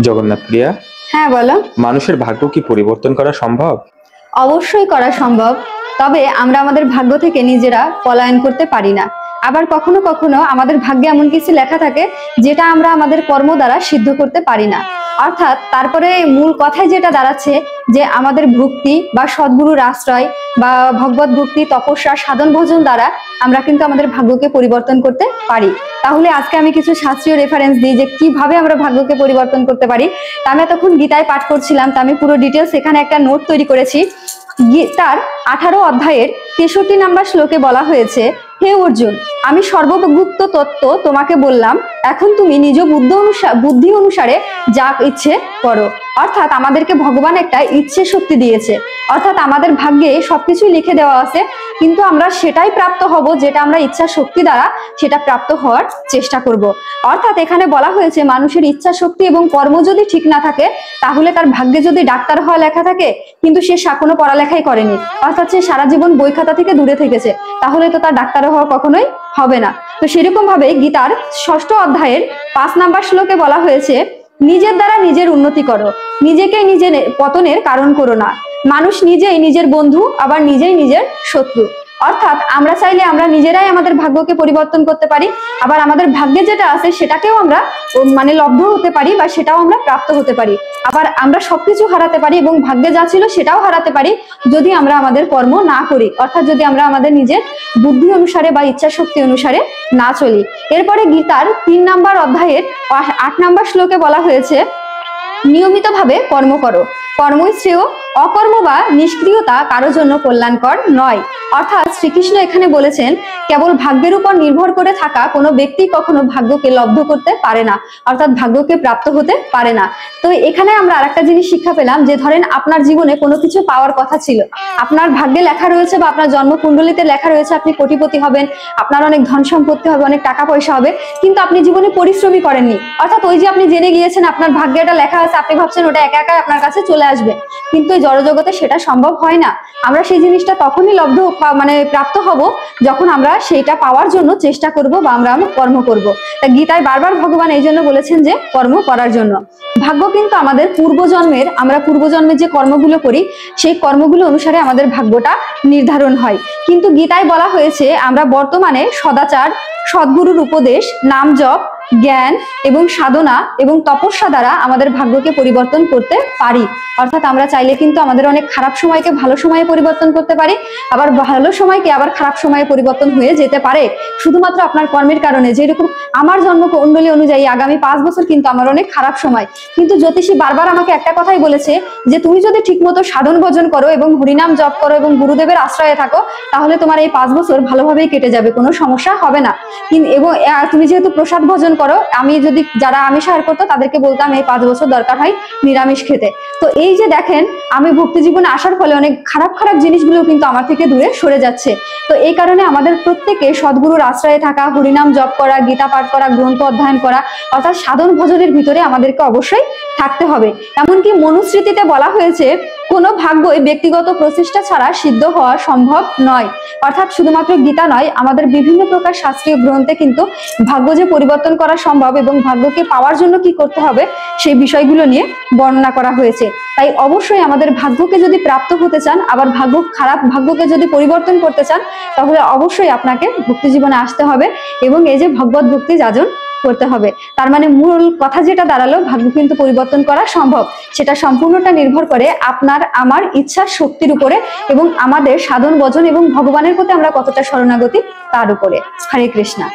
জগন্নাথ প্রিয়া, হ্যাঁ বলো। মানুষের ভাগ্য কি পরিবর্তন করা সম্ভব? অবশ্যই করা সম্ভব, তবে আমরা আমাদের ভাগ্য থেকে নিজেরা পলায়ন করতে পারি না। আবার কখনো কখনো আমাদের ভাগ্যে এমন কিছু লেখা থাকে যেটা আমরা আমাদের কর্ম দ্বারা সিদ্ধ করতে পারি না। অর্থাৎ তারপরে মূল কথায় যেটা দাঁড়াচ্ছে যে আমাদের ভক্তি বা সদ্গুরুর আশ্রয় বা ভগবত ভক্তি, তপস্যা, সাধন ভজন দ্বারা আমরা কিন্তু আমাদের ভাগ্যকে পরিবর্তন করতে পারি। তাহলে আজকে আমি কিছু শাস্ত্রীয় রেফারেন্স দিই যে কিভাবে আমরা ভাগ্যকে পরিবর্তন করতে পারি। তা আমি এতক্ষণ গীতায় পাঠ করছিলাম, তা আমি পুরো ডিটেলস এখানে একটা নোট তৈরি করেছি। গীতার 18 অধ্যায়ের 63 নম্বর শ্লোকে বলা হয়েছে, হে অর্জুন, আমি সর্বগুপ্ত তত্ত্ব তোমাকে বললাম, এখন তুমি নিজ বুদ্ধি অনুসারে যা ইচ্ছে করো। অর্থাৎ আমাদেরকে ভগবান একটা ইচ্ছে শক্তি দিয়েছে, অর্থাৎ আমাদের ভাগ্যে সবকিছুই লিখে দেওয়া আছে, কিন্তু আমরা সেটাই প্রাপ্ত হব যেটা আমরা ইচ্ছা শক্তি দ্বারা সেটা প্রাপ্ত হওয়ার চেষ্টা করব। অর্থাৎ এখানে বলা হয়েছে মানুষের ইচ্ছা শক্তি এবং কর্ম যদি ঠিক না থাকে, তাহলে তার ভাগ্যে যদি ডাক্তার হওয়া লেখা থাকে কিন্তু সে কোনো পড়ালেখাই করেনি, অর্থাৎ সে সারা জীবন বই খাতা থেকে দূরে থেকেছে, তাহলে তো তার ডাক্তার হওয়া কখনোই হবে না। তো সেরকম ভাবে গীতার 6ষ্ঠ অধ্যায়ের 5 নম্বর শ্লোকে বলা হয়েছে, নিজের দ্বারা নিজের উন্নতি করো, নিজেকে নিজের পতনের কারণ করো না। মানুষ নিজেই নিজের বন্ধু, আবার নিজেই নিজের শত্রু। অর্থাৎ আমরা চাইলে আমরা নিজেরাই আমাদের ভাগ্যকে পরিবর্তন করতে পারি, আবার আমাদের ভাগ্যে যেটা আছে সেটাকেও আমরা লব্ধ হতে পারি বা সেটাও আমরা প্রাপ্ত হতে পারি। আবার আমরা সবকিছু হারাতে পারি এবং ভাগ্যে যা ছিল সেটাও হারাতে পারি যদি আমরা আমাদের কর্ম না করি, অর্থাৎ যদি আমরা আমাদের নিজের বুদ্ধি অনুসারে বা ইচ্ছা শক্তি অনুসারে না চলি। এরপরে গীতার 3 নম্বর অধ্যায়ের 8 নম্বর শ্লোকে বলা হয়েছে, নিয়মিতভাবে কর্ম করো, কর্মই শ্রেয়, অকর্ম বা নিষ্ক্রিয়তা কারো জন্য কল্যাণকর নয়। অর্থাৎ শ্রীকৃষ্ণ এখানে বলেছেন কেবল ভাগ্যের উপর নির্ভর করে থাকা কোনো ব্যক্তি কখনো ভাগ্যকে লব্ধ করতে পারে না, অর্থাৎ ভাগ্যকে প্রাপ্ত হতে পারে না। তো এখানে আমরা আরেকটা জিনিস শিক্ষা পেলাম যে ধরেন আপনার জীবনে কোনো কিছু পাওয়ার কথা ছিল, আপনার ভাগ্যে লেখা রয়েছে বা আপনার জন্মকুণ্ডলিতে লেখা রয়েছে আপনি কোটিপতি হবেন, আপনার অনেক ধন সম্পত্তি হবে, অনেক টাকা পয়সা হবে, কিন্তু আপনি জীবনে পরিশ্রমই করেননি। অর্থাৎ ওই যে আপনি জেনে গিয়েছেন আপনার ভাগ্যে এটা লেখা আছে, আপনি ভাবছেন ওটা একা একা আপনার কাছে চলে আসবে, কিন্তু এই জড়জগতে সেটা সম্ভব হয় না। আমরা সেই জিনিসটা তখনই প্রাপ্ত হব যখন আমরা সেইটা পাওয়ার জন্য চেষ্টা করব বা আমরা কর্ম করব। তা গীতায় বারবার ভগবান এই জন্য বলেছেন যে কর্ম করার জন্য। ভাগ্য কিন্তু আমাদের আমরা পূর্বজন্মের যে কর্মগুলো করি সেই কর্মগুলো অনুসারে আমাদের ভাগ্যটা নির্ধারণ হয়। কিন্তু গীতায় বলা হয়েছে আমরা বর্তমানে সদাচার, সদ্গুরুর উপদেশ, নাম জপ, জ্ঞান এবং সাধনা এবং তপস্যা দ্বারা আমাদের ভাগ্যকে পরিবর্তন করতে পারি। অর্থাৎ আমরা চাইলে কিন্তু আমাদের অনেক খারাপ সময়কে ভালো সময়ে পরিবর্তন করতে পারি, আবার ভালো সময়কে আবার খারাপ সময়ে পরিবর্তন হয়ে যেতে পারে শুধুমাত্র আপনার কর্মের কারণে। যেরকম আমার জন্মকুণ্ডলী অনুযায়ী আগামী 5 বছর কিন্তু আমার অনেক খারাপ সময়, কিন্তু জ্যোতিষী বারবার আমাকে একটা কথাই বলেছে যে তুমি যদি ঠিকমতো সাধন ভজন করো এবং হরিনাম জপ করো এবং গুরুদেবের আশ্রয়ে থাকো, তাহলে তোমার এই 5 বছর ভালোভাবেই কেটে যাবে, কোনো সমস্যা হবে না। এবং তুমি যেহেতু প্রসাদ ভজন করো, আমি যদি যারা আমিষ আহার করতো তাদেরকে বলতাম এই 5 বছর দরকার হয় নিরামিষ খেতে। তো এই যে দেখেন আমি ভক্তি জীবনে আসার ফলে অনেক খারাপ খারাপ জিনিসগুলো কিন্তু আমার থেকে দূরে সরে যাচ্ছে। তো এই কারণে আমাদের প্রত্যেকে সদ্গুরুর আশ্রয়ে থাকা, হরিনাম জপ করা, গীতা পাঠ করা, গ্রন্থ অধ্যয়ন করা, অর্থাৎ সাধন ভজনের ভিতরে আমাদেরকে অবশ্যই থাকতে হবে। এমনকি মনুস্মৃতিতে বলা হয়েছে কোনো ভাগ্যই ব্যক্তিগত প্রচেষ্টা ছাড়া সিদ্ধ হওয়া সম্ভব নয়। অর্থাৎ শুধুমাত্র গীতা নয়, আমাদের বিভিন্ন প্রকার শাস্ত্রীয় গ্রন্থে কিন্তু ভাগ্য যে পরিবর্তন করা সম্ভব এবং ভাগ্যকে পাওয়ার জন্য কি করতে হবে সেই বিষয়গুলো নিয়ে বর্ণনা করা হয়েছে। তাই অবশ্যই আমাদের ভাগ্যকে যদি প্রাপ্ত হতে চান, আবার খারাপ ভাগ্যকে যদি পরিবর্তন করতে চান, তাহলে অবশ্যই আপনাকে ভক্তি জীবনে আসতে হবে এবং এই যে ভগবত ভক্তি যাজন করতে হবে। তার মানে মূল কথা যেটা দাঁড়ালো, ভাগ্য কিন্তু পরিবর্তন করা সম্ভব, সেটা সম্পূর্ণটা নির্ভর করে আপনার আমার ইচ্ছা শক্তির উপরে এবং আমাদের সাধন ভজন এবং ভগবানের প্রতি আমরা কতটা শরণাগতি তার উপরে। হরে কৃষ্ণা।